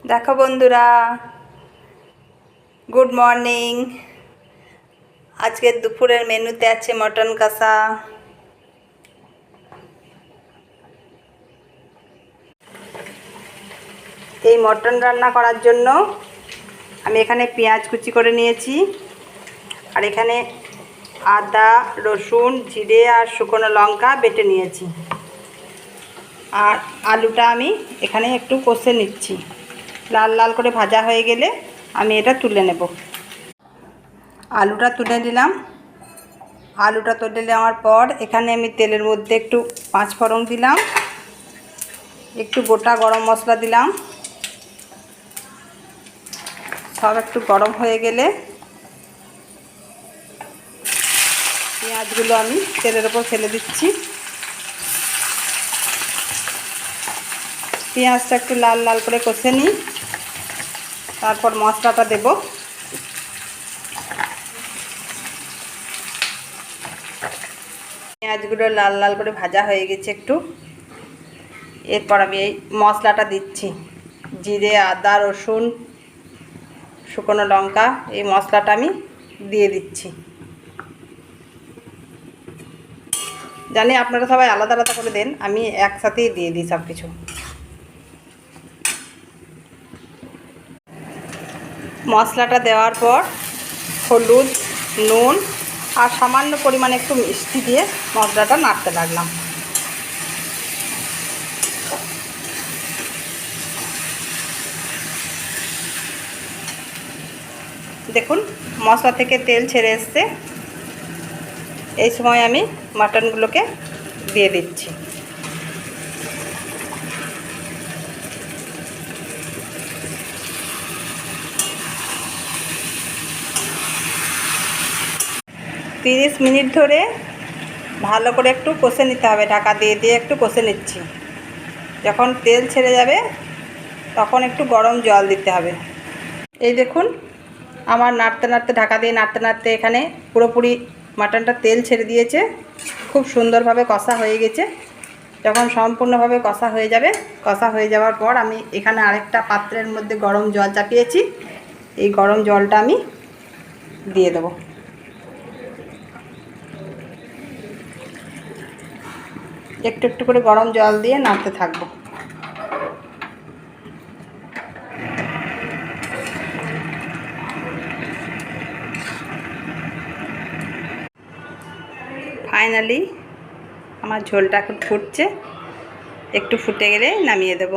देखो बंधुरा good morning. आज के दुपुरेर मेनुते आछे मटन कषा। এই মটন রান্না করার জন্য আমি এখানে পেঁয়াজ কুচি করে নিয়েছি আর এখানে আদা রসুন জিরে আর শুকনো লঙ্কা বেটে নিয়েছি আর আলুটা আমি এখানে একটু কষে নিচ্ছি। লাল লাল করে ভাজা হয়ে গেলে আমি এটা তুলে নেব। আলুটা তুলে নিলাম। আলুটা তুলে নেওয়ার পর এখানে আমি তেলের মধ্যে একটু পাঁচ ফোড়ন দিলাম, একটু গোটা গরম মশলা দিলাম। সব একটু গরম হয়ে গেলে পেঁয়াজগুলো আমি তেলের উপর ফেলে দিচ্ছি। পেঁয়াজটা একটু লাল লাল করে কষে নিই, তারপর মশলাটা দেব। পেঁয়াজগুলো লাল লাল করে ভাজা হয়ে গেছে একটু। এরপর আমি এই মশলাটা দিচ্ছি, জিরে আদা রসুন শুকনো লঙ্কা, এই মশলাটা আমি দিয়ে দিচ্ছি। জানি আপনারা সবাই আলাদা আলাদা করে দেন, আমি একসাথেই দিয়ে দিই সব কিছু। মশলাটা দেওয়ার পর হলুদ নুন আর সামান্য পরিমাণে একটু মিষ্টি দিয়ে মশলাটা নাড়তে লাগলাম। দেখুন মশলা থেকে তেল ছেড়ে এসছে। এই সময় আমি মাটনগুলোকে দিয়ে দিচ্ছি। তিরিশ মিনিট ধরে ভালো করে একটু কষে নিতে হবে, ঢাকা দিয়ে দিয়ে একটু কষে নিচ্ছি। যখন তেল ছেড়ে যাবে তখন একটু গরম জল দিতে হবে। এই দেখুন আমার নাড়তে নাড়তে ঢাকা দিয়ে নাড়তে নাড়তে এখানে পুরোপুরি মাটনটা তেল ছেড়ে দিয়েছে, খুব সুন্দরভাবে কষা হয়ে গেছে। যখন সম্পূর্ণভাবে কষা হয়ে যাবে, কষা হয়ে যাওয়ার পর আমি এখানে আরেকটা পাত্রের মধ্যে গরম জল চাপিয়েছি। এই গরম জলটা আমি দিয়ে দেবো। একটু একটু করে গরম জল দিয়ে নাড়তে থাকবো। ফাইনালি আমার ঝোলটা এখন ফুটছে, একটু ফুটে গেলে নামিয়ে দেব।